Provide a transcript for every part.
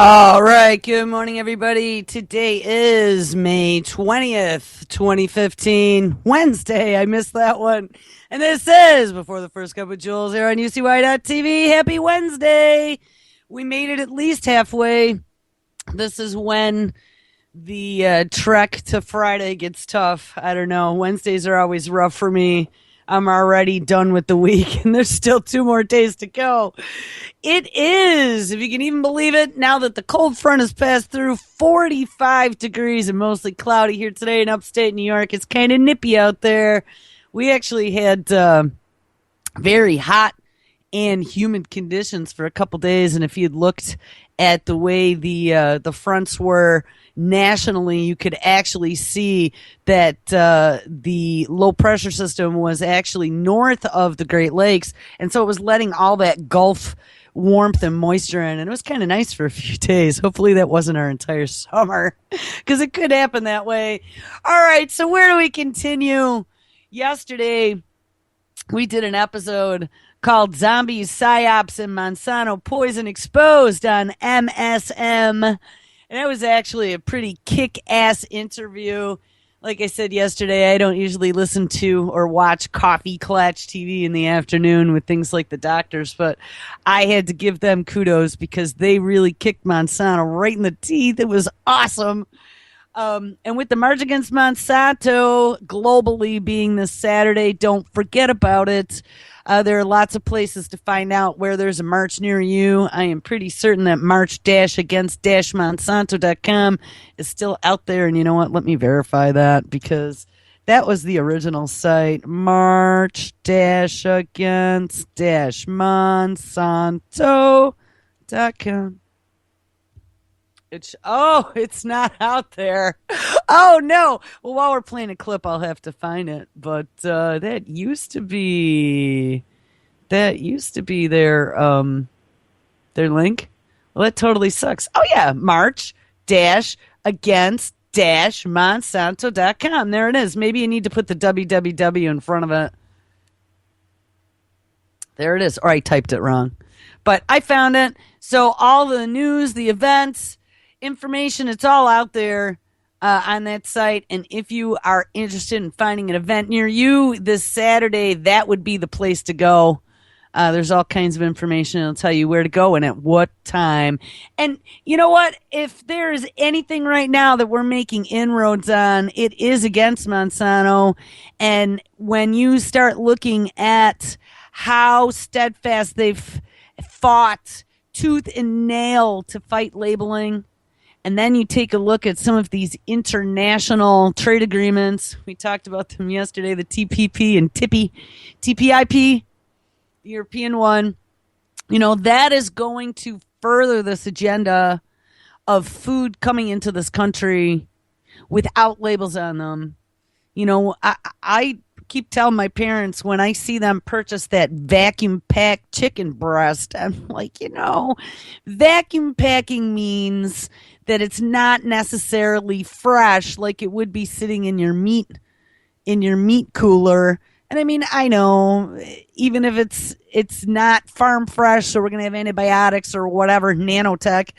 All right. Good morning, everybody. Today is May 20th, 2015, Wednesday. I missed that one. And this is Before the First Cup with Jules here on UCY.tv. Happy Wednesday. We made it at least halfway. This is when the trek to Friday gets tough. I don't know. Wednesdays are always rough for me. I'm already done with the week, and there's still 2 more days to go. It is, if you can even believe it, now that the cold front has passed through, 45 degrees and mostly cloudy here today in upstate New York. It's kind of nippy out there. We actually had very hot and humid conditions for a couple days, and if you'd looked at the way the fronts were nationally, you could actually see that the low pressure system was actually north of the Great Lakes, and so it was letting all that Gulf warmth and moisture in, and it was kind of nice for a few days. Hopefully that wasn't our entire summer, because it could happen that way. All right, so where do we continue? Yesterday we did an episode called Zombies, Psyops, and Monsanto Poison Exposed on MSM. And that was actually a pretty kick-ass interview. Like I said yesterday, I don't usually listen to or watch Coffee Klatch TV in the afternoon with things like the doctors, but I had to give them kudos because they really kicked Monsanto right in the teeth. It was awesome. And with the March Against Monsanto globally being this Saturday, don't forget about it. There are lots of places to find out where there's a march near you. I am pretty certain that march-against-monsanto.com is still out there. And you know what? Let me verify that because that was the original site. March-against-monsanto.com. It's not out there. Oh no. Well, while we're playing a clip, I'll have to find it. But that used to be their link. Well, that totally sucks. Oh yeah, march-against-monsanto.com. There it is. Maybe you need to put the www in front of it. There it is. Or I typed it wrong. But I found it. So all the news, the events, information, it's all out there on that site. And if you are interested in finding an event near you this Saturday, that would be the place to go. There's all kinds of information. It'll tell you where to go and at what time. And you know what? If there is anything right now that we're making inroads on, it is against Monsanto. And when you start looking at how steadfast they've fought tooth and nail to fight labeling, and then you take a look at some of these international trade agreements. We talked about them yesterday, the TPP and TPIP, the European one. You know, that is going to further this agenda of food coming into this country without labels on them. You know, I keep telling my parents when I see them purchase that vacuum packed chicken breast, I'm like, vacuum packing means that it's not necessarily fresh like it would be sitting in your meat cooler. And I mean, I know even if it's not farm fresh, so we're going to have antibiotics or whatever nanotech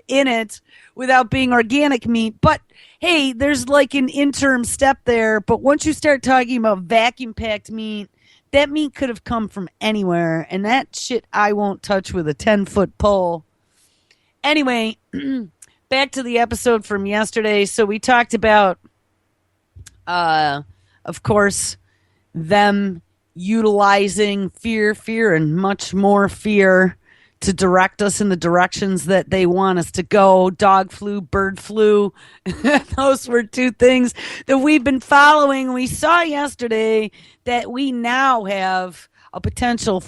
in it without being organic meat. But hey, there's like an interim step there. But once you start talking about vacuum packed meat, that meat could have come from anywhere. And that shit I won't touch with a 10-foot pole. Anyway, back to the episode from yesterday. So we talked about, of course, them utilizing fear, and much more fear to direct us in the directions that they want us to go. Dog flu, bird flu. Those were two things that we've been following. We saw yesterday that we now have a potential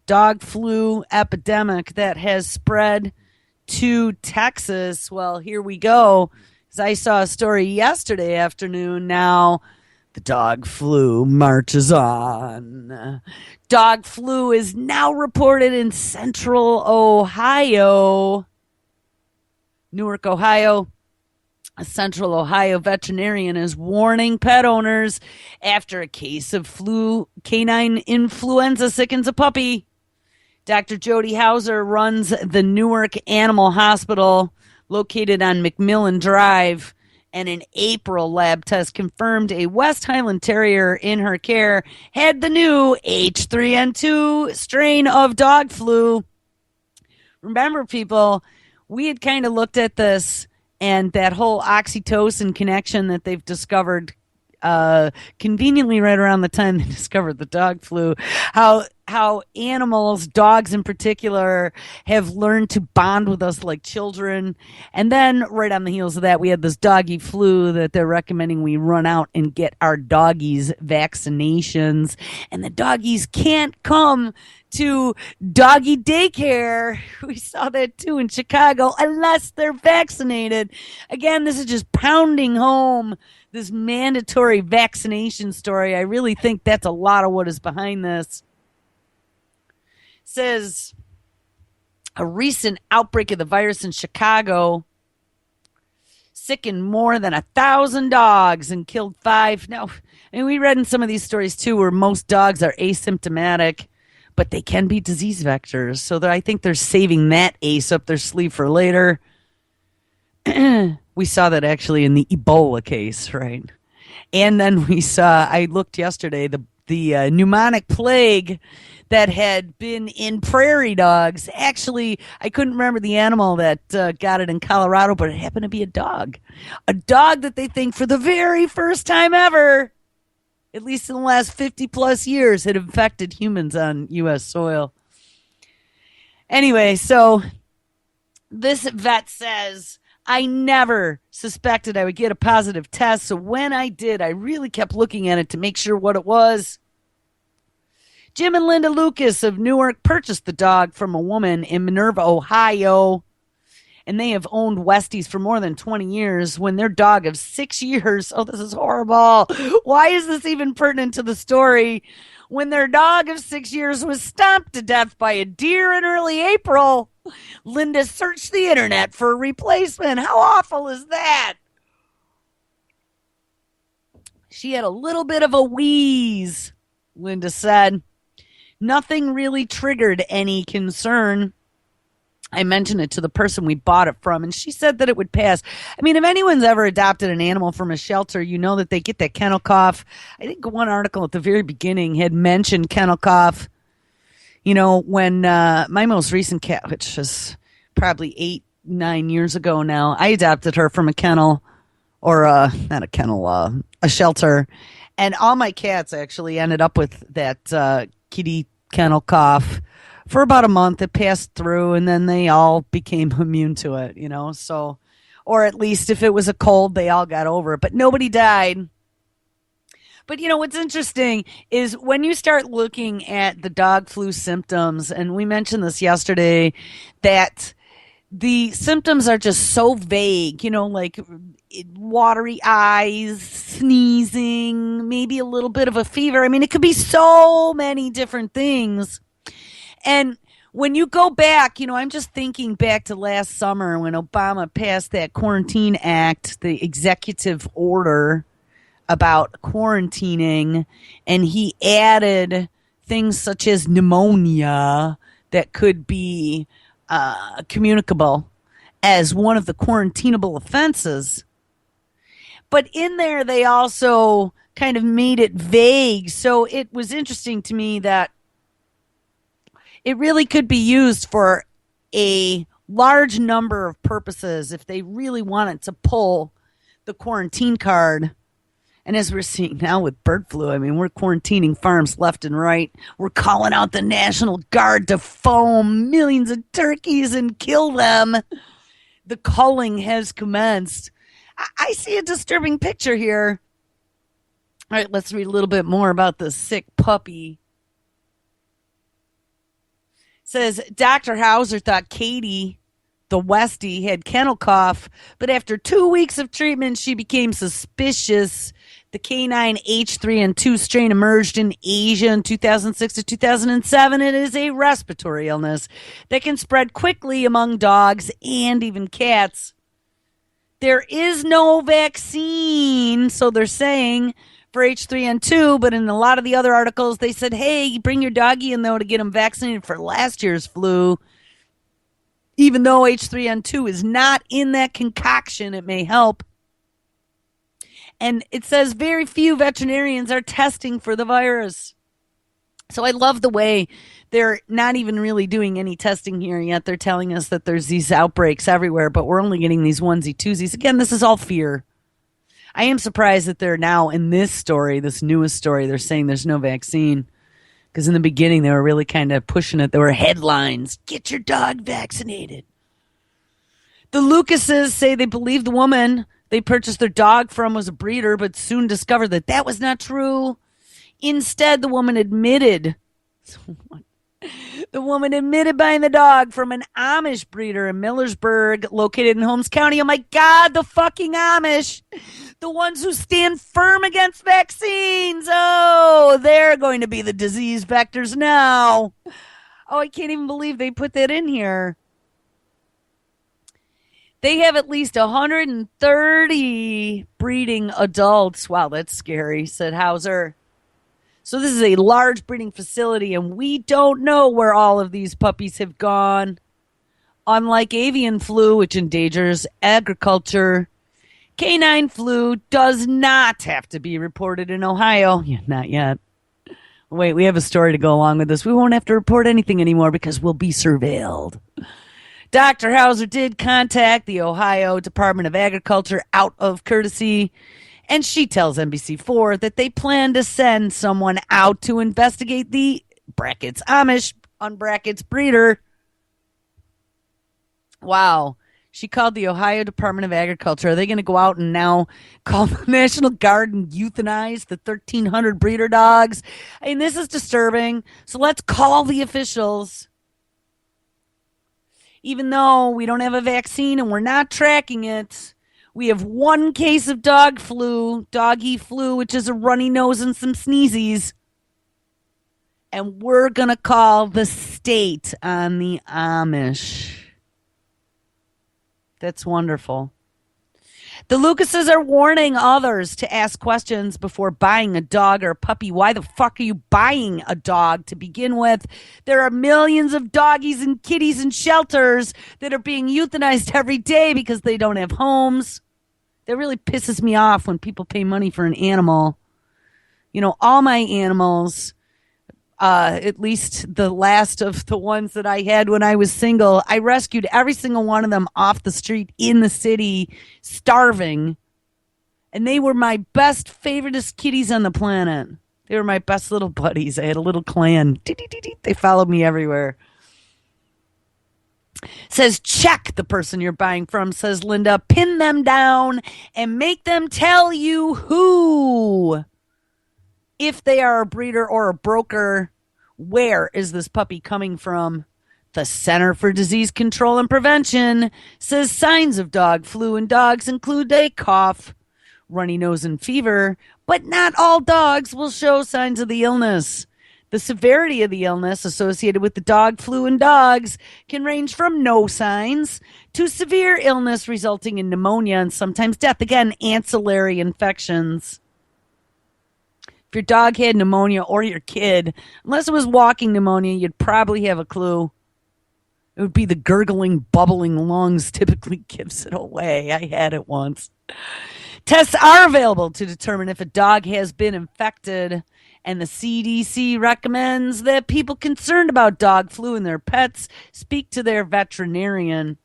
dog flu epidemic that has spread to Texas. Well, here we go. As I saw a story yesterday afternoon. Now the dog flu marches on. Dog flu is now reported in central Ohio. Newark, Ohio. A central Ohio veterinarian is warning pet owners after a case of canine influenza sickens a puppy. Dr. Jody Hauser runs the Newark Animal Hospital located on McMillan Drive. And an April lab test confirmed a West Highland Terrier in her care had the new H3N2 strain of dog flu. Remember, people, we had kind of looked at this and that whole oxytocin connection that they've discovered conveniently right around the time they discovered the dog flu, how animals, dogs in particular, have learned to bond with us like children. And then right on the heels of that, we had this doggy flu that they're recommending we run out and get our doggies vaccinations. And the doggies can't come to doggy daycare. We saw that too in Chicago, unless they're vaccinated. Again, this is just pounding home this mandatory vaccination story. I really think that's a lot of what is behind this. It says a recent outbreak of the virus in Chicago sickened more than 1,000 dogs and killed 5. Now, and we read in some of these stories too where most dogs are asymptomatic, but they can be disease vectors. So I think they're saving that ace up their sleeve for later. We saw that actually in the Ebola case, right? And then we saw, I looked yesterday, the pneumonic plague that had been in prairie dogs. Actually, I couldn't remember the animal that got it in Colorado, but it happened to be a dog. A dog that they think for the very first time ever, at least in the last 50 plus years, had infected humans on U.S. soil. Anyway, so this vet says, I never suspected I would get a positive test. So when I did, I really kept looking at it to make sure what it was. Jim and Linda Lucas of Newark purchased the dog from a woman in Minerva, Ohio. And they have owned Westies for more than 20 years when their dog of 6 years, oh, this is horrible. Why is this even pertinent to the story? When their dog of 6 years was stomped to death by a deer in early April, Linda searched the internet for a replacement. How awful is that? She had a little bit of a wheeze, Linda said. Nothing really triggered any concern. I mentioned it to the person we bought it from, and she said that it would pass. I mean, if anyone's ever adopted an animal from a shelter, you know that they get that kennel cough. I think one article at the very beginning had mentioned kennel cough. You know, when my most recent cat, which was probably 8-9 years ago now, I adopted her from a kennel, or not a kennel, a shelter. And all my cats actually ended up with that kitty kennel cough. For about a month, it passed through, and then they all became immune to it, you know. So, or at least if it was a cold, they all got over it. But nobody died. But, you know, what's interesting is when you start looking at the dog flu symptoms, and we mentioned this yesterday, that the symptoms are just so vague, you know, like watery eyes, sneezing, maybe a little bit of a fever. I mean, it could be so many different things. And when you go back, you know, I'm just thinking back to last summer when Obama passed that Quarantine Act, the executive order about quarantining, and he added things such as pneumonia that could be communicable as one of the quarantinable offenses. But in there, they also kind of made it vague. So it was interesting to me that it really could be used for a large number of purposes if they really wanted to pull the quarantine card. And as we're seeing now with bird flu, I mean, we're quarantining farms left and right. We're calling out the National Guard to foam millions of turkeys and kill them. The culling has commenced. I see a disturbing picture here. All right, let's read a little bit more about the sick puppy. It says, Dr. Hauser thought Katie, the Westie, had kennel cough, but after 2 weeks of treatment, she became suspicious. The canine H3N2 strain emerged in Asia in 2006 to 2007. It is a respiratory illness that can spread quickly among dogs and even cats. There is no vaccine, so they're saying, for H3N2, but in a lot of the other articles, they said, hey, bring your doggy in, though, to get him vaccinated for last year's flu. Even though H3N2 is not in that concoction, it may help. And it says very few veterinarians are testing for the virus. So I love the way they're not even really doing any testing here, yet they're telling us that there's these outbreaks everywhere, but we're only getting these onesie twosies. Again, this is all fear. I am surprised that they're now in this story, this newest story, they're saying there's no vaccine. Because in the beginning, they were really kind of pushing it. There were headlines, get your dog vaccinated. The Lucases say they believe the woman they purchased their dog from was a breeder, but soon discovered that that was not true. Instead, the woman admitted buying the dog from an Amish breeder in Millersburg, located in Holmes County. Oh my God, the fucking Amish. The ones who stand firm against vaccines. Oh, they're going to be the disease vectors now. Oh, I can't even believe they put that in here. They have at least 130 breeding adults. Wow, that's scary, said Hauser. So this is a large breeding facility, and we don't know where all of these puppies have gone. Unlike avian flu, which endangers agriculture, canine flu does not have to be reported in Ohio. Yeah, not yet. Wait, we have a story to go along with this. We won't have to report anything anymore because we'll be surveilled. Dr. Hauser did contact the Ohio Department of Agriculture out of courtesy, and she tells NBC4 that they plan to send someone out to investigate the brackets Amish unbrackets breeder. Wow. She called the Ohio Department of Agriculture. Are they going to go out and now call the National Guard and euthanize the 1,300 breeder dogs? I mean, this is disturbing. So let's call the officials. Even though we don't have a vaccine and we're not tracking it, we have one case of doggy flu, which is a runny nose and some sneezes. And we're going to call the state on the Amish. That's wonderful. The Lucases are warning others to ask questions before buying a dog or a puppy. Why the fuck are you buying a dog to begin with? There are millions of doggies and kitties in shelters that are being euthanized every day because they don't have homes. That really pisses me off when people pay money for an animal. You know, all my animals, at least the last of the ones that I had when I was single, I rescued every single one of them off the street in the city, starving. And they were my best, favoriteest kitties on the planet. They were my best little buddies. I had a little clan. They followed me everywhere. Says, check the person you're buying from, says Linda. Pin them down and make them tell you who. If they are a breeder or a broker, where is this puppy coming from? The Center for Disease Control and Prevention says signs of dog flu in dogs include a cough, runny nose, and fever, but not all dogs will show signs of the illness. The severity of the illness associated with the dog flu in dogs can range from no signs to severe illness resulting in pneumonia and sometimes death. Again, ancillary infections. If your dog had pneumonia or your kid, unless it was walking pneumonia, you'd probably have a clue. It would be the gurgling, bubbling lungs typically gives it away. I had it once. Tests are available to determine if a dog has been infected, and the CDC recommends that people concerned about dog flu in their pets speak to their veterinarian.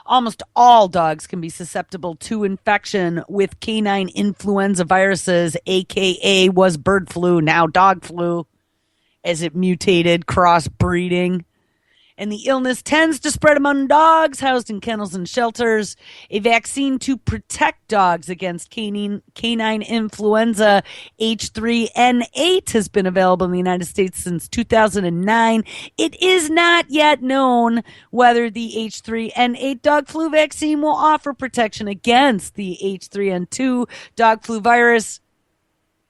Almost all dogs can be susceptible to infection with canine influenza viruses, aka was bird flu, now dog flu, as it mutated, crossbreeding. And the illness tends to spread among dogs housed in kennels and shelters. A vaccine to protect dogs against canine influenza H3N8 has been available in the United States since 2009. It is not yet known whether the H3N8 dog flu vaccine will offer protection against the H3N2 dog flu virus.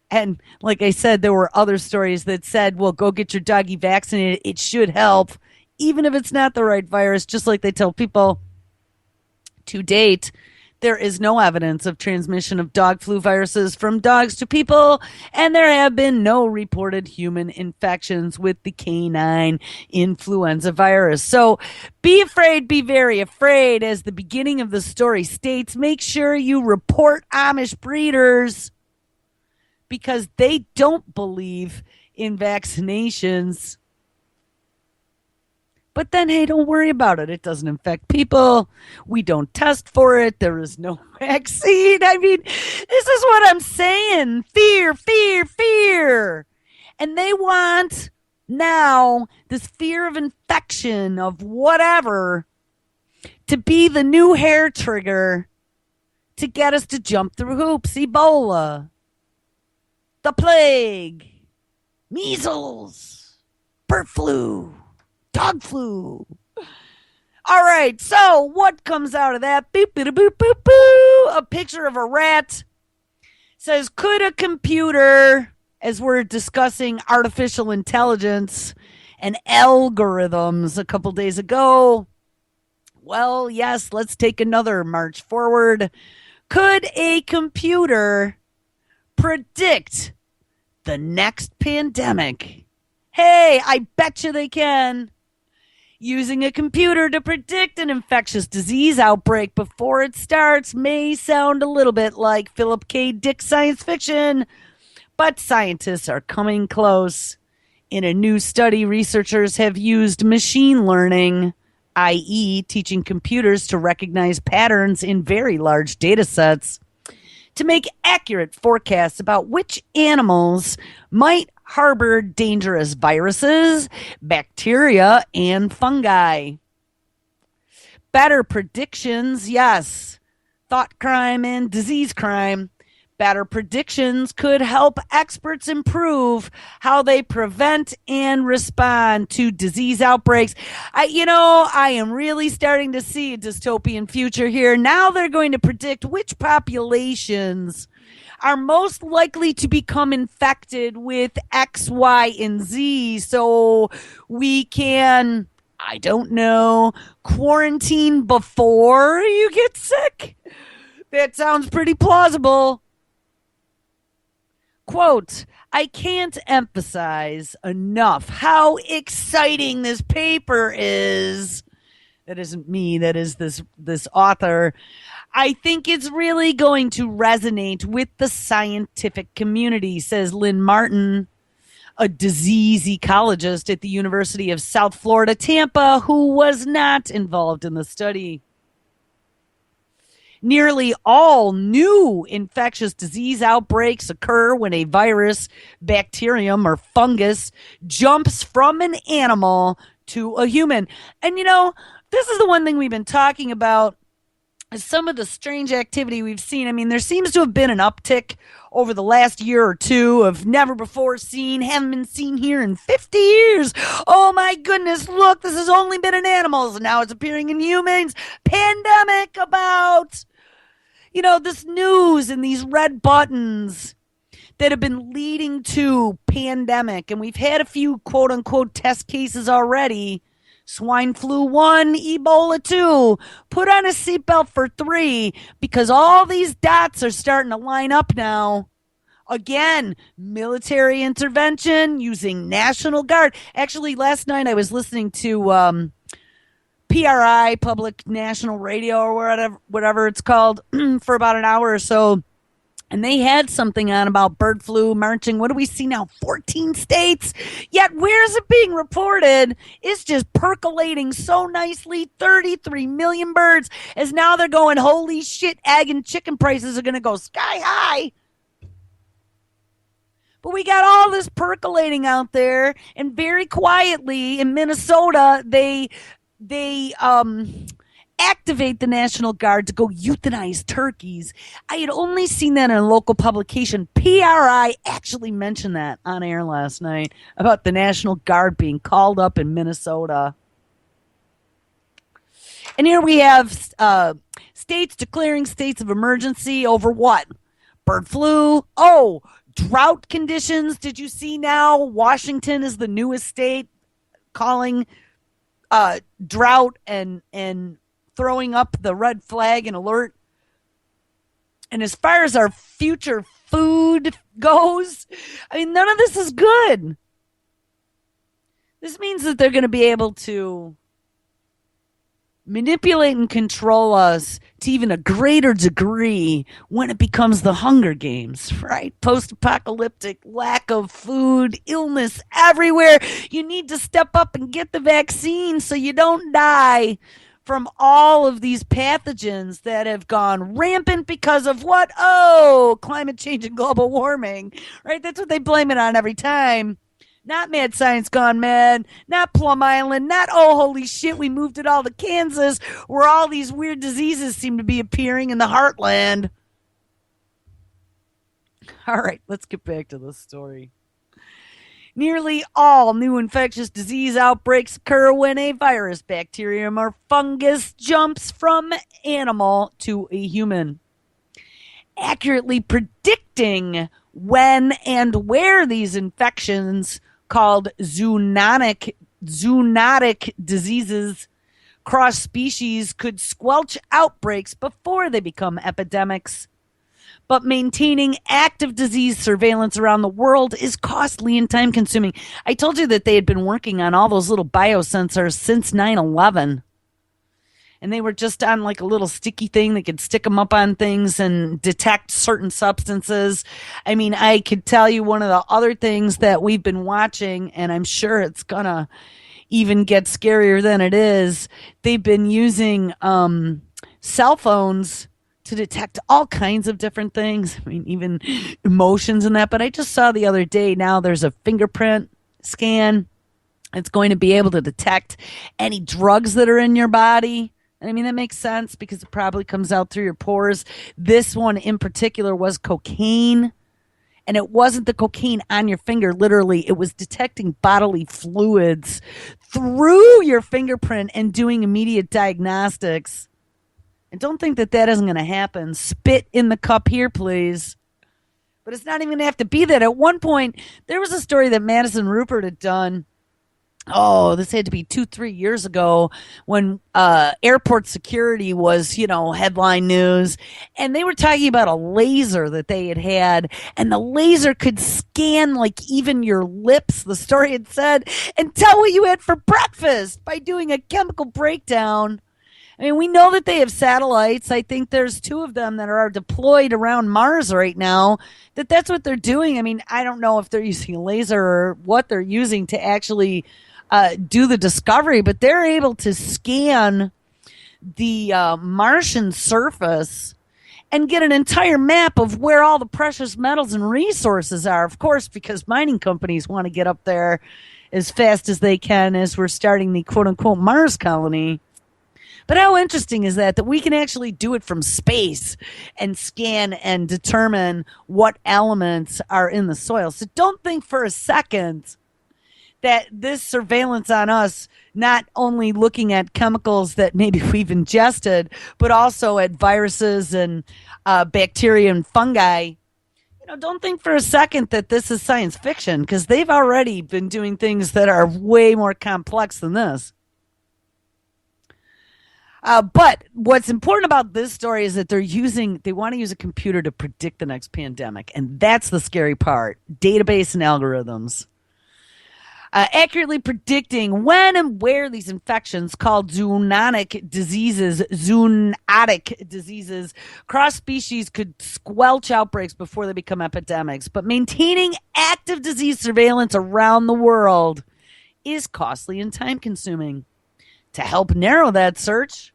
And like I said, there were other stories that said, well, go get your doggy vaccinated. It should help. Even if it's not the right virus, just like they tell people. To date, There is no evidence of transmission of dog flu viruses from dogs to people, and there have been no reported human infections with the canine influenza virus. So be afraid, be very afraid. As the beginning of the story states, make sure you report Amish breeders because they don't believe in vaccinations. But then, hey, don't worry about it. It doesn't infect people. We don't test for it. There is no vaccine. I mean, this is what I'm saying. Fear, fear, fear. And they want now this fear of infection, of whatever, to be the new hair trigger to get us to jump through hoops. Ebola, the plague, measles, bird flu, dog flu. All right, so what comes out of that? Boop, boop, boop, boop, boop. A picture of a rat. Says, could a computer, as we're discussing artificial intelligence and algorithms a couple days ago, well, yes, let's take another march forward. Could a computer predict the next pandemic? Hey, I bet you they can. Using a computer to predict an infectious disease outbreak before it starts may sound a little bit like Philip K. Dick science fiction, but scientists are coming close. In a new study, researchers have used machine learning, i.e., teaching computers to recognize patterns in very large data sets, to make accurate forecasts about which animals might harbor dangerous viruses, bacteria, and fungi. Better predictions, yes. Thought crime and disease crime. Better predictions could help experts improve how they prevent and respond to disease outbreaks. I am really starting to see a dystopian future here. Now they're going to predict which populations are most likely to become infected with X, Y, and Z, so we can, I don't know, quarantine before you get sick. That sounds pretty plausible. Quote, I can't emphasize enough how exciting this paper is. That isn't me, that is this author. I think it's really going to resonate with the scientific community, says Lynn Martin, a disease ecologist at the University of South Florida, Tampa, who was not involved in the study. Nearly all new infectious disease outbreaks occur when a virus, bacterium, or fungus jumps from an animal to a human. And this is the one thing we've been talking about. Some of the strange activity we've seen. I mean, there seems to have been an uptick over the last year or two of never before seen, haven't been seen here in 50 years. Oh my goodness, look, this has only been in animals and now it's appearing in humans. Pandemic about, this news and these red buttons that have been leading to pandemic. And we've had a few quote unquote test cases already. Swine flu 1, Ebola 2. Put on a seatbelt for 3 because all these dots are starting to line up now. Again, military intervention using National Guard. Actually, last night I was listening to PRI, Public National Radio, or whatever it's called, for about an hour or so. And they had something on about bird flu marching. What do we see now? 14 states. Yet where is it being reported? It's just percolating so nicely. 33 million birds. As now they're going, holy shit, egg and chicken prices are going to go sky high. But we got all this percolating out there. And very quietly in Minnesota, they activate the National Guard to go euthanize turkeys. I had only seen that in a local publication. PRI actually mentioned that on air last night about the National Guard being called up in Minnesota. And here we have states declaring states of emergency over what? Bird flu. Oh, drought conditions. Did you see now Washington is the newest state calling drought and throwing up the red flag and alert And as far as our future food goes, I mean, none of this is good. This means that they're going to be able to manipulate and control us to even a greater degree when it becomes the Hunger Games, right? Post apocalyptic, lack of food, illness everywhere. You need to step up and get the vaccine so you don't die from all of these pathogens that have gone rampant because of what? Oh, climate change and global warming, right? That's what they blame it on every time. Not Mad Science Gone Mad, not Plum Island, not oh holy shit, we moved it all to Kansas, where all these weird diseases seem to be appearing in the heartland. All right, let's get back to the story. Nearly all new infectious disease outbreaks occur when a virus, bacterium, or fungus jumps from animal to a human. Accurately predicting when and where these infections, called zoonotic diseases, cross species, could squelch outbreaks before they become epidemics. But maintaining active disease surveillance around the world is costly and time consuming. I told you that they had been working on all those little biosensors since 9/11. And they were just on like a little sticky thing. They could stick them up on things and detect certain substances. I mean, I could tell you one of the other things that we've been watching, and I'm sure it's going to even get scarier than it is. They've been using cell phones to detect all kinds of different things. I mean, even emotions and that. But I just saw the other day, now there's a fingerprint scan. It's going to be able to detect any drugs that are in your body. I mean, that makes sense because it probably comes out through your pores. This one in particular was cocaine. And it wasn't the cocaine on your finger, literally. It was detecting bodily fluids through your fingerprint and doing immediate diagnostics. And don't think that that isn't going to happen. Spit in the cup here, please. But it's not even going to have to be that. At one point, there was a story that Madison Rupert had done. Oh, this had to be 2-3 years ago when airport security was, headline news. And they were talking about a laser that they had. And the laser could scan like even your lips, the story had said, and tell what you had for breakfast by doing a chemical breakdown. I mean, we know that they have satellites. I think there's 2 of them that are deployed around Mars right now. That's what they're doing. I mean, I don't know if they're using a laser or what they're using to actually do the discovery, but they're able to scan the Martian surface and get an entire map of where all the precious metals and resources are. Of course, because mining companies want to get up there as fast as they can as we're starting the quote-unquote Mars colony. But how interesting is that we can actually do it from space and scan and determine what elements are in the soil. So don't think for a second that this surveillance on us, not only looking at chemicals that maybe we've ingested, but also at viruses and bacteria and fungi. Don't think for a second that this is science fiction, because they've already been doing things that are way more complex than this. But what's important about this story is that they want to use a computer to predict the next pandemic. And that's the scary part. Database and algorithms. Accurately predicting when and where these infections, called zoonotic diseases, cross species could squelch outbreaks before they become epidemics. But maintaining active disease surveillance around the world is costly and time consuming. To help narrow that search,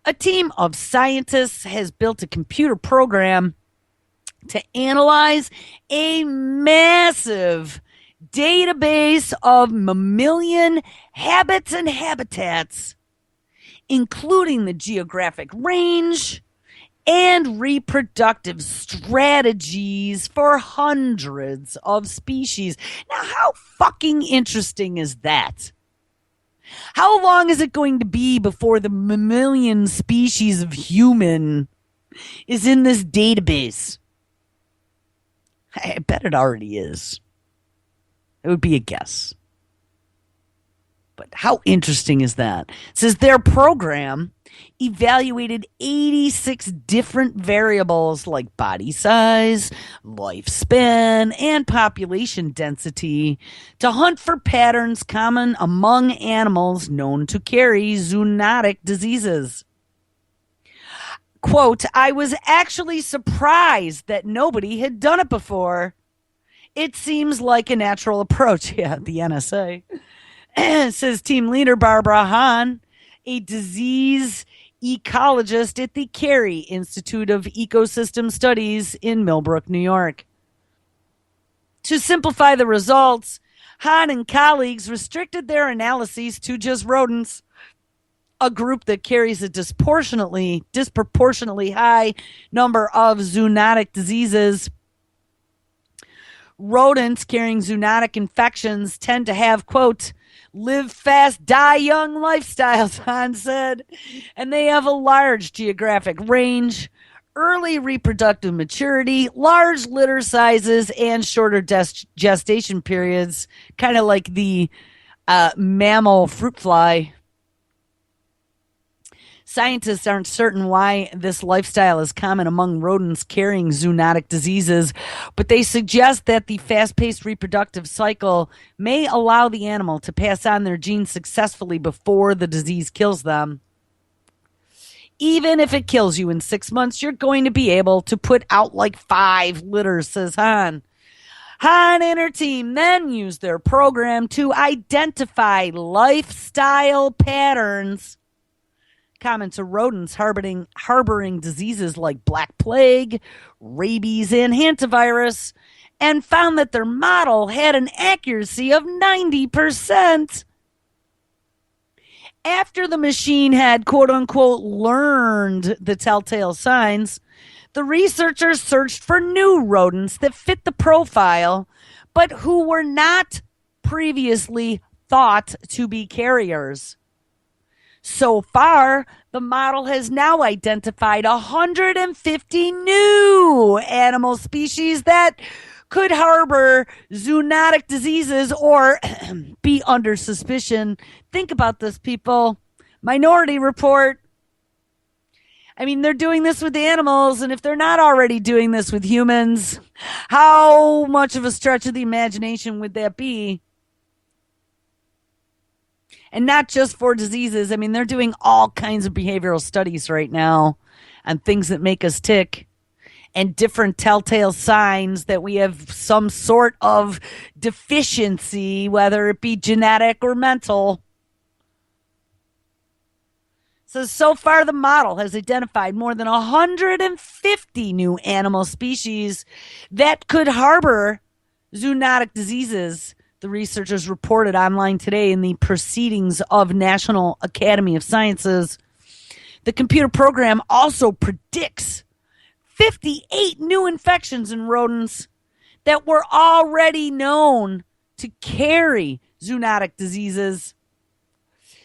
a team of scientists has built a computer program to analyze a massive database of mammalian habits and habitats, including the geographic range and reproductive strategies for hundreds of species. Now, how fucking interesting is that? How long is it going to be before the mammalian species of human is in this database? I bet it already is. It would be a guess. But how interesting is that? It says their program evaluated 86 different variables like body size, lifespan, and population density to hunt for patterns common among animals known to carry zoonotic diseases. Quote, I was actually surprised that nobody had done it before. It seems like a natural approach. Yeah, the NSA. Says team leader Barbara Hahn, a disease ecologist at the Carey Institute of Ecosystem Studies in Millbrook, New York. To simplify the results, Hahn and colleagues restricted their analyses to just rodents, a group that carries a disproportionately high number of zoonotic diseases. Rodents carrying zoonotic infections tend to have, quote, live fast, die young lifestyles, Hahn said, and they have a large geographic range, early reproductive maturity, large litter sizes, and shorter gestation periods, kind of like the mammal fruit fly. Scientists aren't certain why this lifestyle is common among rodents carrying zoonotic diseases, but they suggest that the fast-paced reproductive cycle may allow the animal to pass on their genes successfully before the disease kills them. Even if it kills you in 6 months, you're going to be able to put out like 5 litters, says Hahn. Hahn and her team then used their program to identify lifestyle patterns common to rodents harboring diseases like black plague, rabies, and hantavirus, and found that their model had an accuracy of 90%. After the machine had, quote unquote, learned the telltale signs, the researchers searched for new rodents that fit the profile, but who were not previously thought to be carriers. So far, the model has now identified 150 new animal species that could harbor zoonotic diseases or be under suspicion. Think about this, people. Minority Report. I mean, they're doing this with the animals, and if they're not already doing this with humans, how much of a stretch of the imagination would that be? And not just for diseases. I mean, they're doing all kinds of behavioral studies right now on things that make us tick and different telltale signs that we have some sort of deficiency, whether it be genetic or mental. So far, the model has identified more than 150 new animal species that could harbor zoonotic diseases. The researchers reported online today in the Proceedings of National Academy of Sciences. The computer program also predicts 58 new infections in rodents that were already known to carry zoonotic diseases.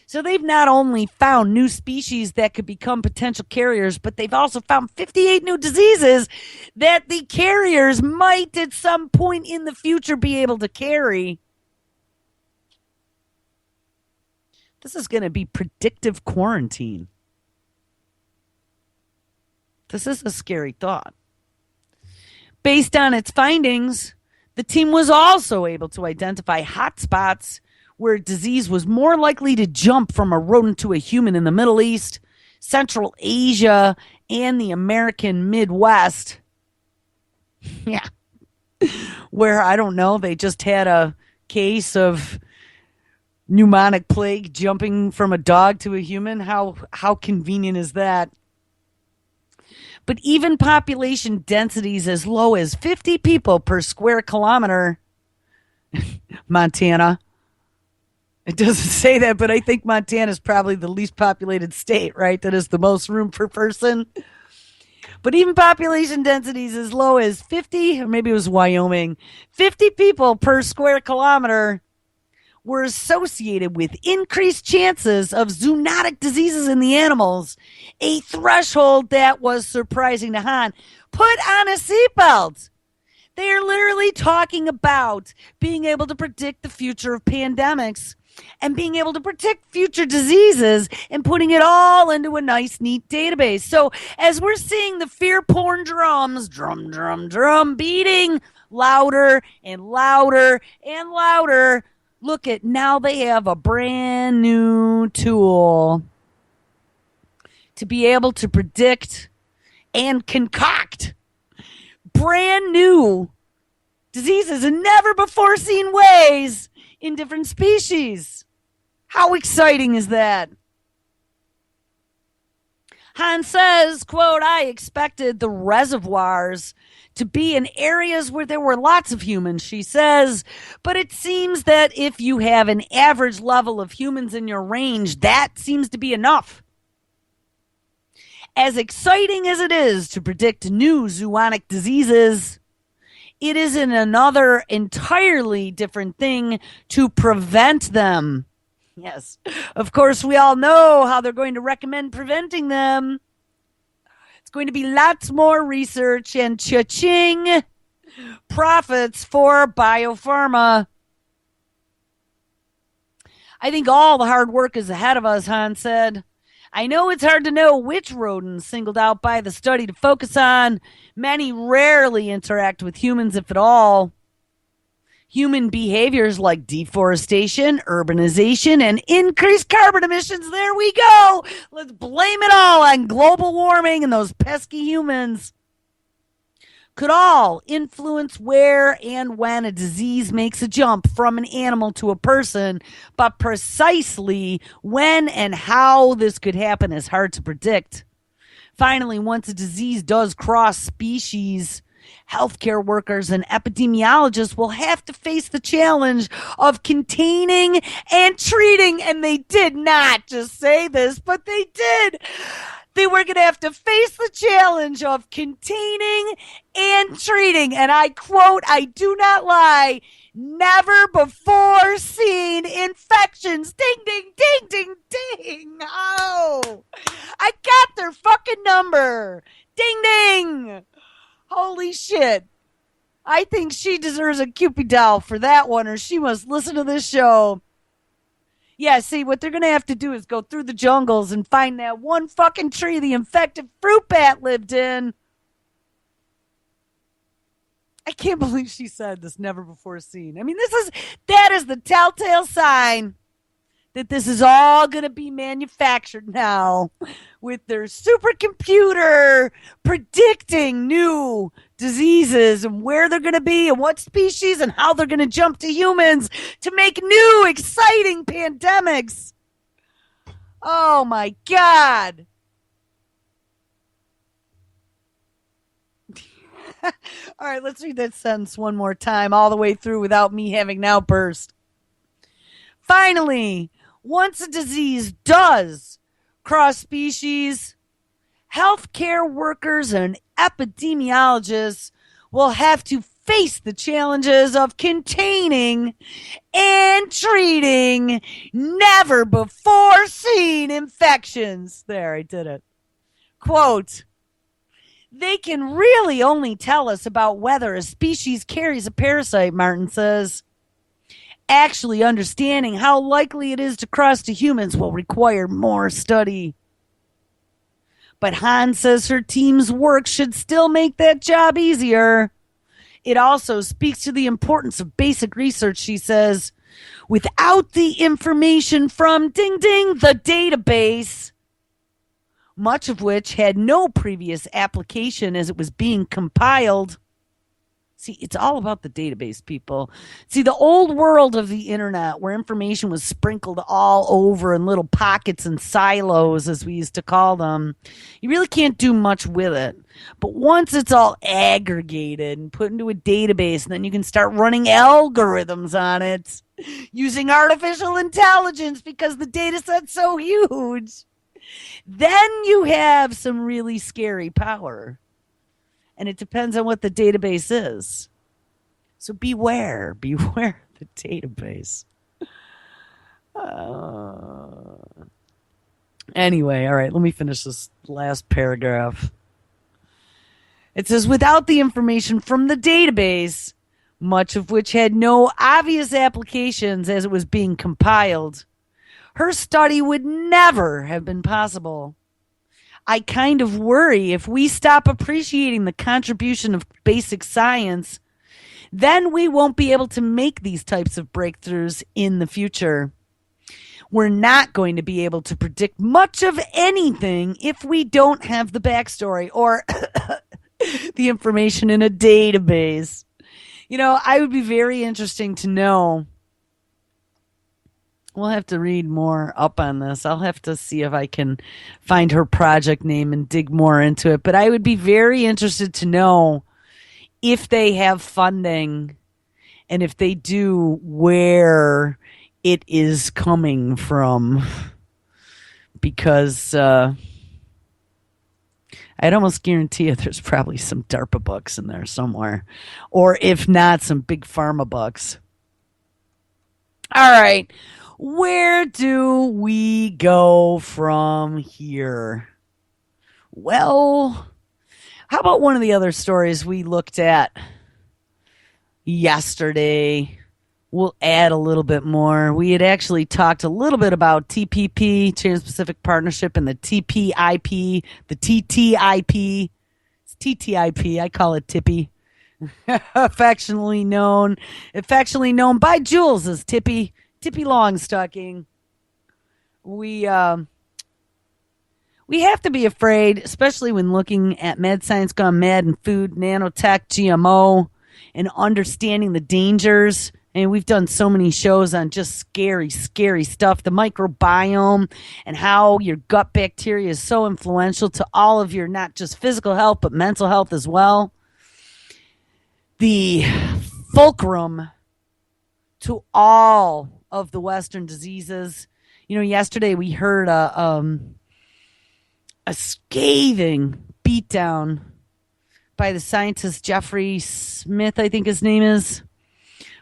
So they've not only found new species that could become potential carriers, but they've also found 58 new diseases that the carriers might at some point in the future be able to carry. This is going to be predictive quarantine. This is a scary thought. Based on its findings, the team was also able to identify hotspots where disease was more likely to jump from a rodent to a human in the Middle East, Central Asia, and the American Midwest. Yeah. Where, I don't know, they just had a case of pneumonic plague jumping from a dog to a human. How convenient is that? But even population densities as low as 50 people per square kilometer, Montana. It doesn't say that, but I think Montana is probably the least populated state, right? That has the most room per person. But even population densities as low as 50, or maybe it was Wyoming, 50 people per square kilometer were associated with increased chances of zoonotic diseases in the animals, a threshold that was surprising to Hahn. Put on a seatbelt. They are literally talking about being able to predict the future of pandemics and being able to predict future diseases and putting it all into a nice, neat database. So as we're seeing the fear porn drums, drum, drum, drum, beating louder and louder and louder, look at now they have a brand new tool to be able to predict and concoct brand new diseases in never before seen ways in different species. How exciting is that? Hans says, quote, I expected the reservoirs to be in areas where there were lots of humans, she says, but it seems that if you have an average level of humans in your range, that seems to be enough. As exciting as it is to predict new zoonotic diseases, it is another entirely different thing to prevent them. Yes, of course, we all know how they're going to recommend preventing them. It's going to be lots more research and cha-ching profits for biopharma. I think all the hard work is ahead of us, Hans said. I know it's hard to know which rodents singled out by the study to focus on. Many rarely interact with humans, if at all. Human behaviors like deforestation, urbanization, and increased carbon emissions. There we go. Let's blame it all on global warming and those pesky humans. Could all influence where and when a disease makes a jump from an animal to a person, but precisely when and how this could happen is hard to predict. Finally, once a disease does cross species, healthcare workers and epidemiologists will have to face the challenge of containing and treating. And they did not just say this, but they did. They were going to have to face the challenge of containing and treating. And I quote, I do not lie, never before seen infections. Ding, ding, ding, ding, ding. Oh, I got their fucking number. Ding, ding. Holy shit. I think she deserves a Cupid doll for that one, or she must listen to this show. Yeah, see, what they're going to have to do is go through the jungles and find that one fucking tree the infected fruit bat lived in. I can't believe she said this never before seen. I mean, that is the telltale sign that this is all going to be manufactured now with their supercomputer predicting new diseases and where they're going to be and what species and how they're going to jump to humans to make new exciting pandemics. Oh my God. All right, let's read that sentence one more time all the way through without me having an outburst. Finally, once a disease does cross species, healthcare workers and epidemiologists will have to face the challenges of containing and treating never before seen infections. There, I did it. Quote, they can really only tell us about whether a species carries a parasite, Martin says. Actually understanding how likely it is to cross to humans will require more study. But Hans says her team's work should still make that job easier. It also speaks to the importance of basic research, she says. Without the information from Ding Ding, the database, much of which had no previous application as it was being compiled. See, it's all about the database, people. See, the old world of the internet where information was sprinkled all over in little pockets and silos, as we used to call them, you really can't do much with it. But once it's all aggregated and put into a database, then you can start running algorithms on it using artificial intelligence because the data set's so huge. Then you have some really scary power. And it depends on what the database is. So beware the database. Anyway, all right, let me finish this last paragraph. It says, without the information from the database, much of which had no obvious applications as it was being compiled, her study would never have been possible. I kind of worry if we stop appreciating the contribution of basic science, then we won't be able to make these types of breakthroughs in the future. We're not going to be able to predict much of anything if we don't have the backstory or the information in a database. I would be very interesting to know. We'll have to read more up on this. I'll have to see if I can find her project name and dig more into it. But I would be very interested to know if they have funding, and if they do, where it is coming from. Because I'd almost guarantee you there's probably some DARPA bucks in there somewhere. Or if not, some big pharma bucks. All right. Where do we go from here? Well, how about one of the other stories we looked at yesterday? We'll add a little bit more. We had actually talked a little bit about TPP, Trans-Pacific Partnership, and the TPIP, the TTIP. It's TTIP. I call it Tippy. affectionately known by Jules as Tippy Longstocking. We have to be afraid, especially when looking at Mad Science Gone Mad and food, nanotech, GMO, and understanding the dangers. And we've done so many shows on just scary, scary stuff. The microbiome and how your gut bacteria is so influential to all of your, not just physical health, but mental health as well. The fulcrum to all of the Western diseases. Yesterday we heard a scathing beatdown by the scientist Jeffrey Smith, I think his name is,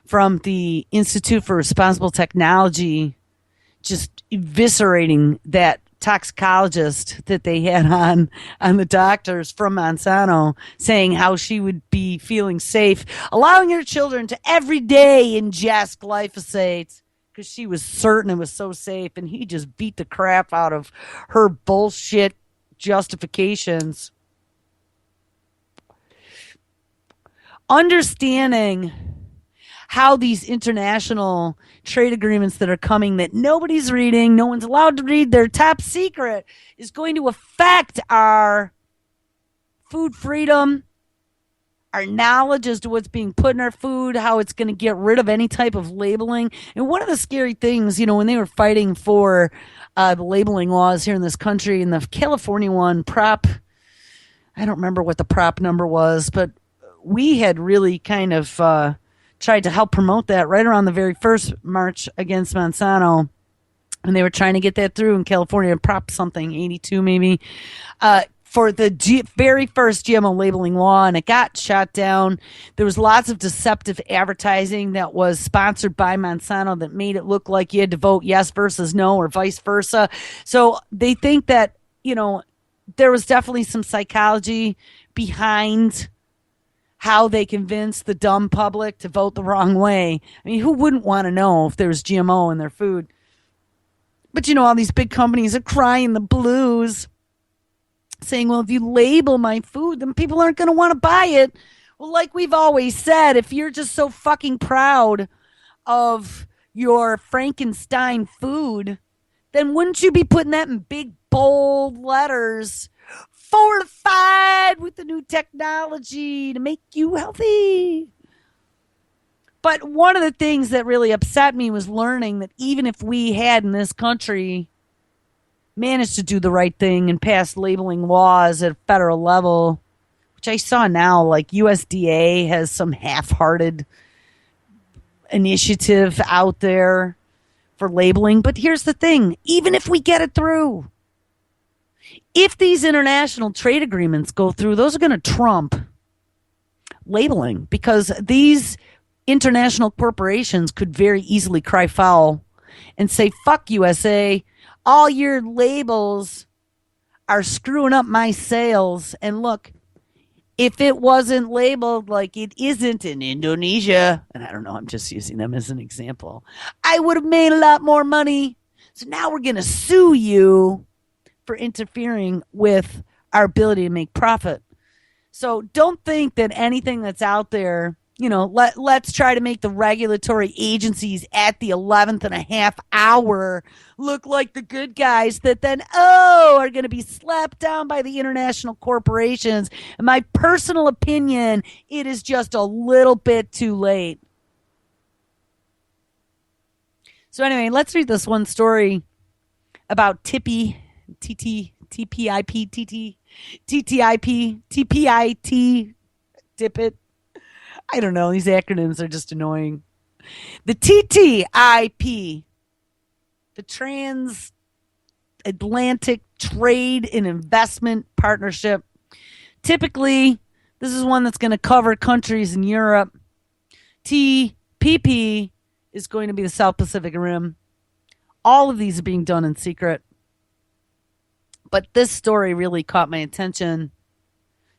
from the Institute for Responsible Technology, just eviscerating that toxicologist that they had on the doctors from Monsanto, saying how she would be feeling safe, allowing her children to every day ingest glyphosate because she was certain it was so safe, and he just beat the crap out of her bullshit justifications. Understanding how these international trade agreements that are coming that nobody's reading, no one's allowed to read, they're top secret, is going to affect our food freedom, our knowledge as to what's being put in our food, how it's going to get rid of any type of labeling. And one of the scary things, when they were fighting for the labeling laws here in this country, and the California one, Prop, I don't remember what the prop number was, but we had really kind of tried to help promote that right around the very first march against Monsanto. And they were trying to get that through in California, Prop something, 82 maybe, for the very first GMO labeling law, and it got shot down. There was lots of deceptive advertising that was sponsored by Monsanto that made it look like you had to vote yes versus no or vice versa. So they think that, there was definitely some psychology behind how they convinced the dumb public to vote the wrong way. I mean, who wouldn't want to know if there was GMO in their food? But, all these big companies are crying the blues, saying, well, if you label my food, then people aren't going to want to buy it. Well, like we've always said, if you're just so fucking proud of your Frankenstein food, then wouldn't you be putting that in big, bold letters? Fortified with the new technology to make you healthy. But one of the things that really upset me was learning that even if we had in this country managed to do the right thing and pass labeling laws at a federal level, which I saw now, like USDA has some half-hearted initiative out there for labeling. But here's the thing, even if we get it through, if these international trade agreements go through, those are going to trump labeling, because these international corporations could very easily cry foul and say, fuck USA, all your labels are screwing up my sales. And look, if it wasn't labeled like it isn't in Indonesia, and I don't know, I'm just using them as an example, I would have made a lot more money. So now we're going to sue you for interfering with our ability to make profit. So don't think that anything that's out there, let's try to make the regulatory agencies at the 11th and a half hour look like the good guys that then, are going to be slapped down by the international corporations. In my personal opinion, it is just a little bit too late. So anyway, let's read this one story about Tippy, TPIP, TTIP, TPIT, Tippet. I don't know. These acronyms are just annoying. The TTIP, the Transatlantic Trade and Investment Partnership. Typically, this is one that's going to cover countries in Europe. TPP is going to be the South Pacific Rim. All of these are being done in secret. But this story really caught my attention,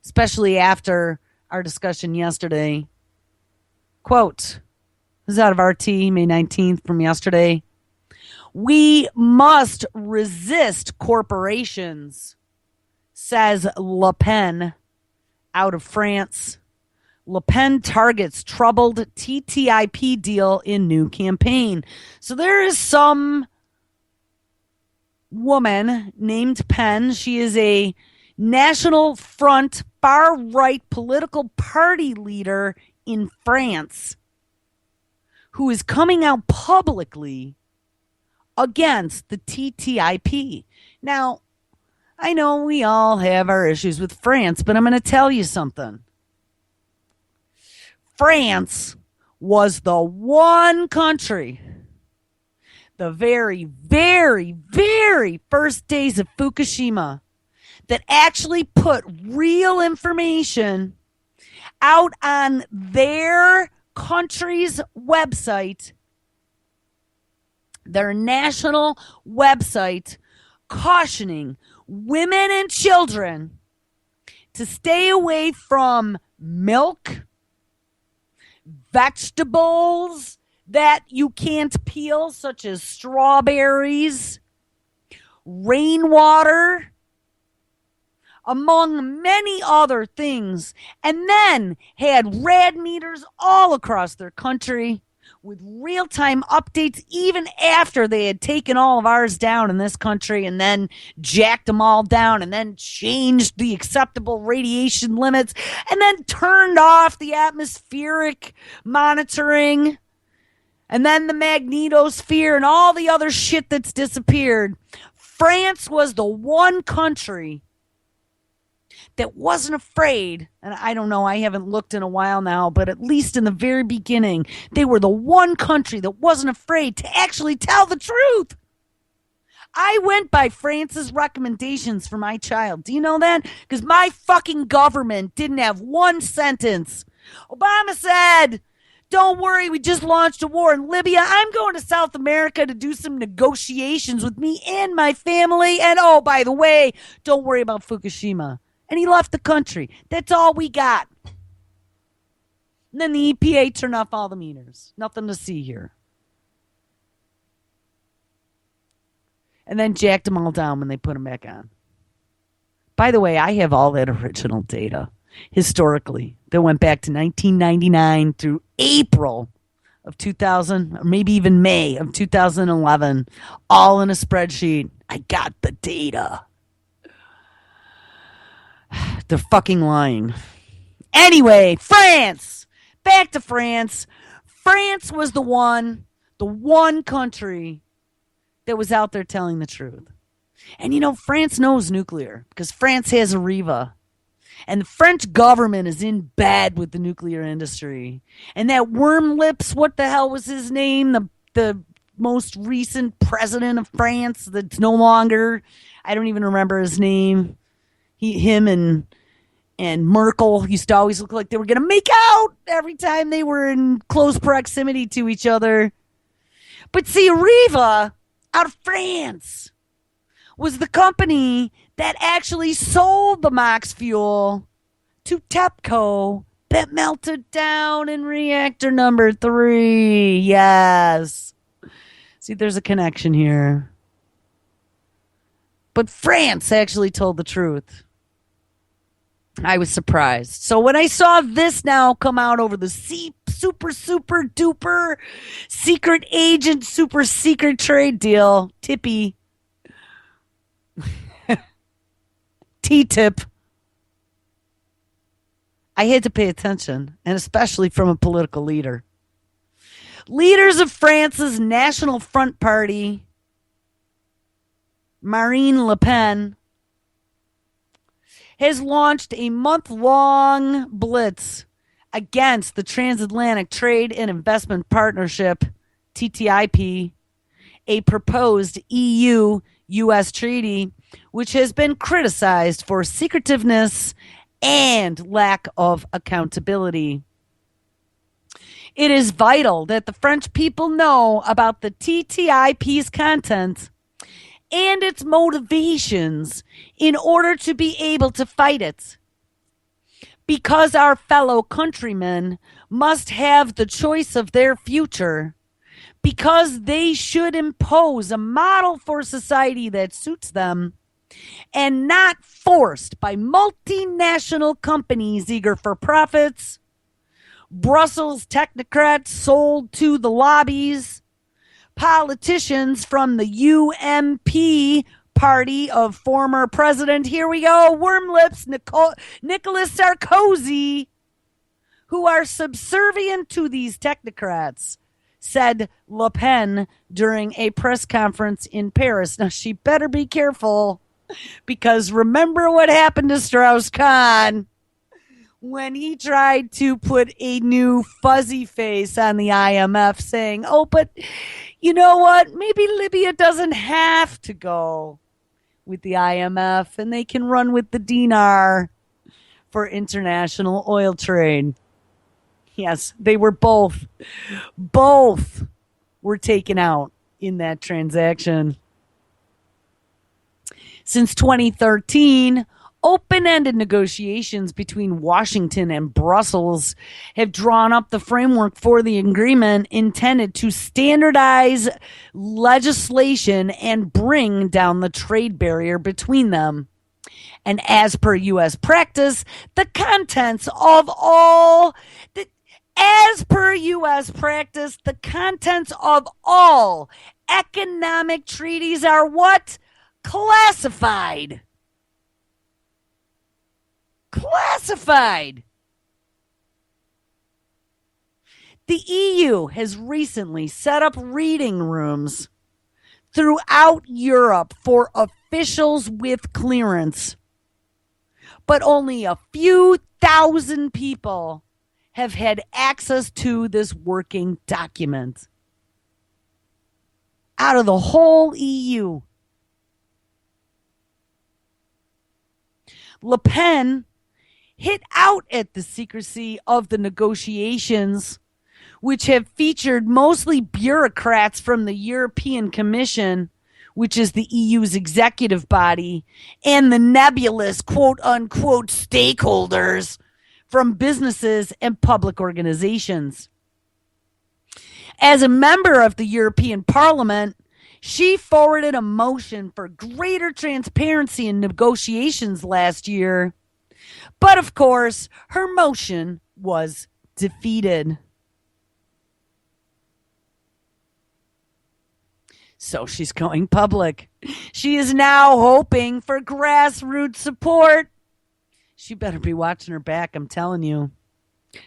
especially after our discussion yesterday. Quote, this is out of RT, May 19th from yesterday. We must resist corporations, says Le Pen out of France. Le Pen targets troubled TTIP deal in new campaign. So there is some woman named Pen. She is a National Front far-right political party leader in France who is coming out publicly against the TTIP. Now, I know we all have our issues with France, but I'm going to tell you something. France was the one country, the very, very, very first days of Fukushima, that actually put real information out on their country's website, their national website, cautioning women and children to stay away from milk, vegetables that you can't peel, such as strawberries, rainwater, among many other things, and then had rad meters all across their country with real-time updates even after they had taken all of ours down in this country and then jacked them all down and then changed the acceptable radiation limits and then turned off the atmospheric monitoring and then the magnetosphere and all the other shit that's disappeared. France was the one country that wasn't afraid, and I don't know, I haven't looked in a while now, but at least in the very beginning, they were the one country that wasn't afraid to actually tell the truth. I went by France's recommendations for my child. Do you know that? Because my fucking government didn't have one sentence. Obama said, don't worry, we just launched a war in Libya. I'm going to South America to do some negotiations with me and my family. And oh, by the way, don't worry about Fukushima. And he left the country. That's all we got. And then the EPA turned off all the meters. Nothing to see here. And then jacked them all down when they put them back on. By the way, I have all that original data historically that went back to 1999 through April of 2000, or maybe even May of 2011, all in a spreadsheet. I got the data. They're fucking lying. Anyway, France. Back to France. France was the one country that was out there telling the truth. And you know, France knows nuclear because France has Areva. And the French government is in bed with the nuclear industry. And that Worm Lips, what the hell was his name? The most recent president of France that's no longer, I don't even remember his name. Him and Merkel used to always look like they were going to make out every time they were in close proximity to each other. But see, Areva, out of France, was the company that actually sold the MOX fuel to TEPCO that melted down in reactor number 3. Yes. See, there's a connection here. But France actually told the truth. I was surprised. So when I saw this now come out over the super duper secret agent super secret trade deal, Tippy, T-tip, I had to pay attention, and especially from a political leader. Leaders of France's National Front Party, Marine Le Pen, has launched a month-long blitz against the Transatlantic Trade and Investment Partnership, TTIP, a proposed EU-US treaty which has been criticized for secretiveness and lack of accountability. It is vital that the French people know about the TTIP's content and its motivations in order to be able to fight it. Because our fellow countrymen must have the choice of their future, because they should impose a model for society that suits them, and not forced by multinational companies eager for profits, Brussels technocrats sold to the lobbies, politicians from the UMP party of former president, here we go, worm lips, Nicolas Sarkozy, who are subservient to these technocrats, said Le Pen during a press conference in Paris. Now, she better be careful, because remember what happened to Strauss-Kahn when he tried to put a new fuzzy face on the IMF saying, oh, but you know what? Maybe Libya doesn't have to go with the IMF and they can run with the dinar for international oil trade. Yes, they were both were taken out in that transaction. Since 2013, open-ended negotiations between Washington and Brussels have drawn up the framework for the agreement intended to standardize legislation and bring down the trade barrier between them. And as per U.S. practice, the contents of all economic treaties are what? Classified. The EU has recently set up reading rooms throughout Europe for officials with clearance. But only a few thousand people have had access to this working document out of the whole EU. Le Pen hit out at the secrecy of the negotiations, which have featured mostly bureaucrats from the European Commission, which is the EU's executive body, and the nebulous quote-unquote stakeholders from businesses and public organizations. As a member of the European Parliament, she forwarded a motion for greater transparency in negotiations last year. But of course, her motion was defeated. So she's going public. She is now hoping for grassroots support. She better be watching her back, I'm telling you.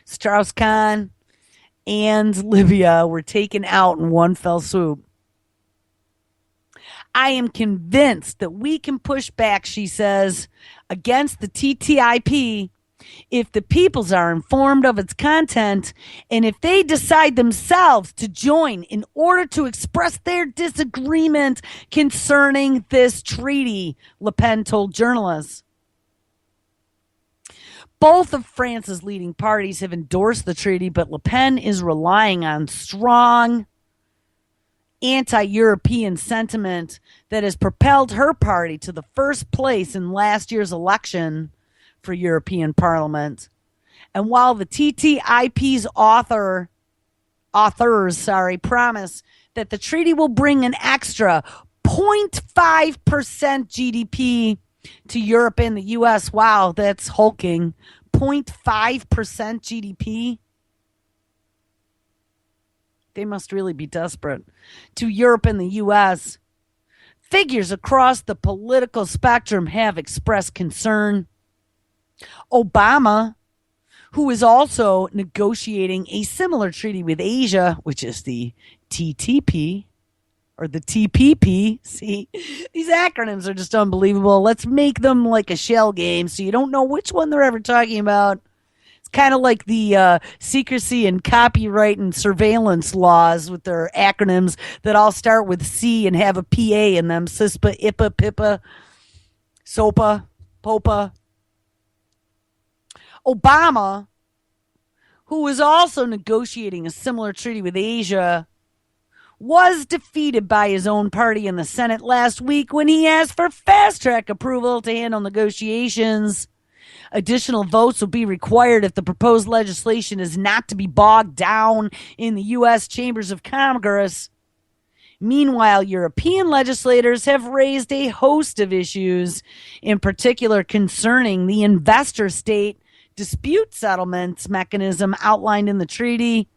Strauss-Kahn and Libya were taken out in one fell swoop. I am convinced that we can push back, she says, against the TTIP if the peoples are informed of its content and if they decide themselves to join in order to express their disagreement concerning this treaty, Le Pen told journalists. Both of France's leading parties have endorsed the treaty, but Le Pen is relying on strong anti-European sentiment that has propelled her party to the first place in last year's election for European Parliament. And while the TTIP's authors promise that the treaty will bring an extra 0.5% GDP to Europe and the US, wow, that's hulking. 0.5% GDP. They must really be desperate. To Europe and the US, figures across the political spectrum have expressed concern. Obama, who is also negotiating a similar treaty with Asia, which is the TTP or the TPP. See, these acronyms are just unbelievable. Let's make them like a shell game so you don't know which one they're ever talking about. It's kind of like the secrecy and copyright and surveillance laws with their acronyms that all start with C and have a PA in them. CISPA, IPA, PIPA, SOPA, POPA. Obama, who was also negotiating a similar treaty with Asia, was defeated by his own party in the Senate last week when he asked for fast-track approval to handle negotiations. Additional votes will be required if the proposed legislation is not to be bogged down in the U.S. chambers of Congress. Meanwhile, European legislators have raised a host of issues, in particular concerning the investor-state dispute settlements mechanism outlined in the treaty.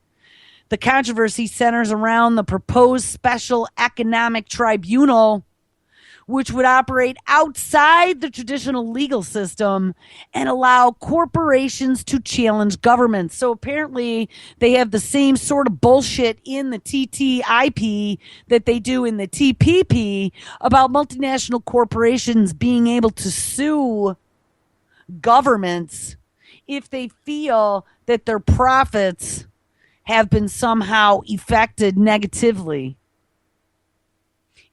The controversy centers around the proposed special economic tribunal, which would operate outside the traditional legal system and allow corporations to challenge governments. So apparently they have the same sort of bullshit in the TTIP that they do in the TPP about multinational corporations being able to sue governments if they feel that their profits have been somehow affected negatively.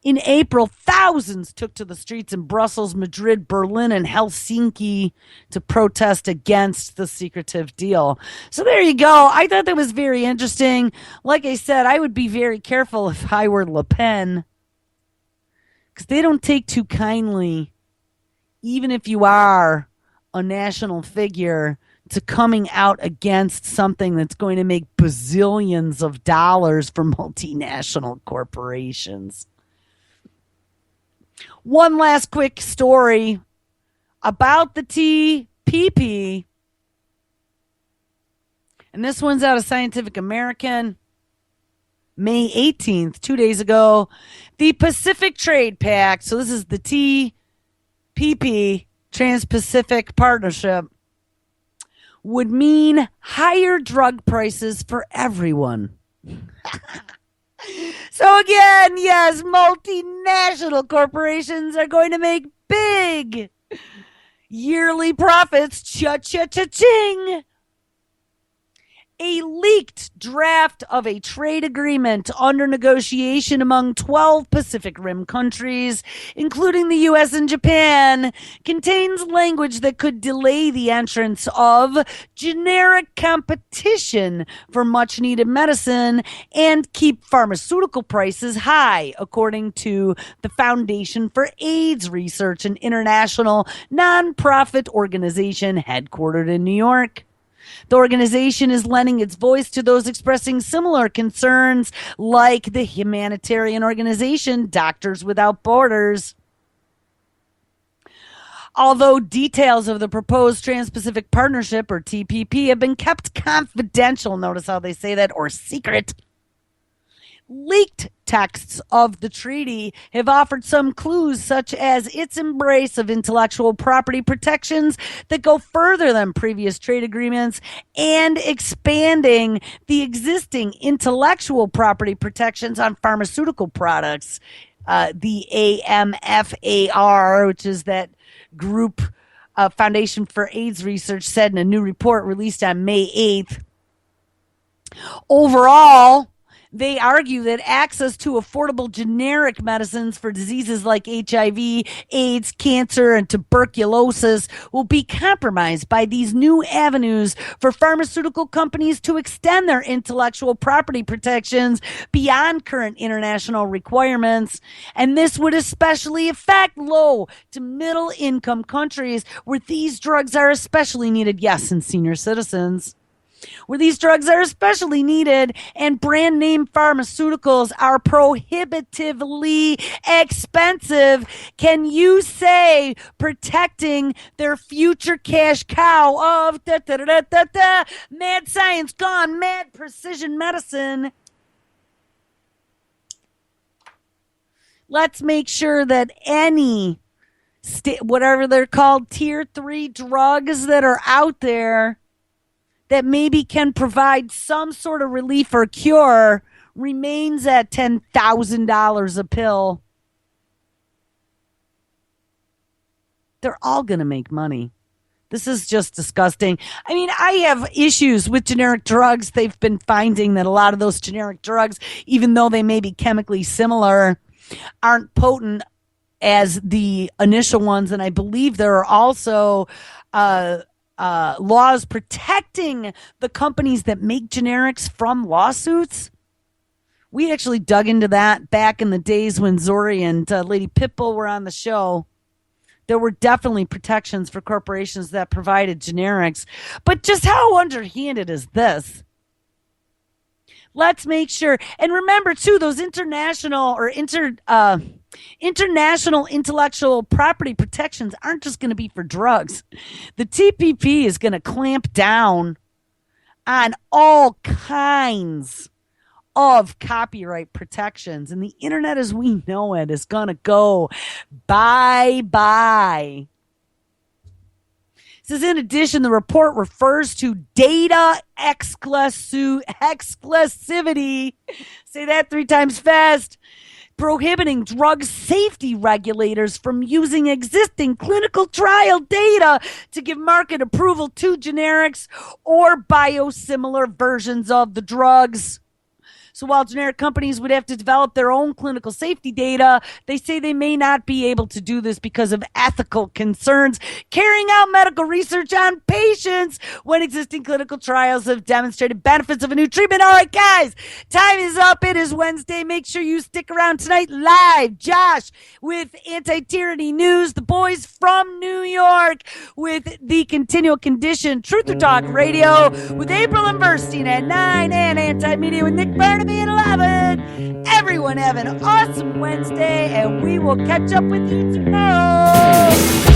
In April, thousands took to the streets in Brussels, Madrid, Berlin, and Helsinki to protest against the secretive deal. So there you go. I thought that was very interesting. Like I said, I would be very careful if I were Le Pen, because they don't take too kindly, even if you are a national figure, to coming out against something that's going to make bazillions of dollars for multinational corporations. One last quick story about the TPP. And this one's out of Scientific American. May 18th, 2 days ago. The Pacific Trade Pact. So this is the TPP, Trans-Pacific Partnership, would mean higher drug prices for everyone. So again, yes, multinational corporations are going to make big yearly profits. Cha-cha-cha-ching. A leaked draft of a trade agreement under negotiation among 12 Pacific Rim countries, including the U.S. and Japan, contains language that could delay the entrance of generic competition for much-needed medicine and keep pharmaceutical prices high, according to the Foundation for AIDS Research, an international nonprofit organization headquartered in New York. The organization is lending its voice to those expressing similar concerns, like the humanitarian organization Doctors Without Borders. Although details of the proposed Trans-Pacific Partnership, or TPP, have been kept confidential, notice how they say that, or secret, leaked texts of the treaty have offered some clues, such as its embrace of intellectual property protections that go further than previous trade agreements and expanding the existing intellectual property protections on pharmaceutical products. The AMFAR, which is that group, Foundation for AIDS Research, said in a new report released on May 8th. Overall, They argue that access to affordable generic medicines for diseases like HIV, AIDS, cancer, and tuberculosis will be compromised by these new avenues for pharmaceutical companies to extend their intellectual property protections beyond current international requirements. And this would especially affect low to middle income countries where these drugs are especially needed. Yes, and senior citizens where these drugs are especially needed, and brand name pharmaceuticals are prohibitively expensive. Can you say protecting their future cash cow of mad science gone mad precision medicine? Let's make sure that any whatever they're called, tier 3 drugs that are out there that maybe can provide some sort of relief or cure remains at $10,000 a pill. They're all going to make money. This is just disgusting. I mean, I have issues with generic drugs. They've been finding that a lot of those generic drugs, even though they may be chemically similar, aren't potent as the initial ones. And I believe there are also laws protecting the companies that make generics from lawsuits. We actually dug into that back in the days when Zori and Lady Pitbull were on the show. There were definitely protections for corporations that provided generics. But just how underhanded is this? Let's make sure. And remember, too, those international intellectual property protections aren't just going to be for drugs. The TPP is going to clamp down on all kinds of copyright protections. And the internet as we know it is going to go bye-bye. Says, in addition, the report refers to data exclusivity. Say that 3 times fast. Prohibiting drug safety regulators from using existing clinical trial data to give market approval to generics or biosimilar versions of the drugs. So while generic companies would have to develop their own clinical safety data, they say they may not be able to do this because of ethical concerns carrying out medical research on patients when existing clinical trials have demonstrated benefits of a new treatment. All right, guys, time is up. It is Wednesday. Make sure you stick around tonight live. Josh with Anti-Tyranny News, the boys from New York with the Continual Condition, Truth or Talk Radio with April and Burstein at 9, and Anti-Media with Nick Barnaby at 11. Everyone have an awesome Wednesday, and we will catch up with you tomorrow.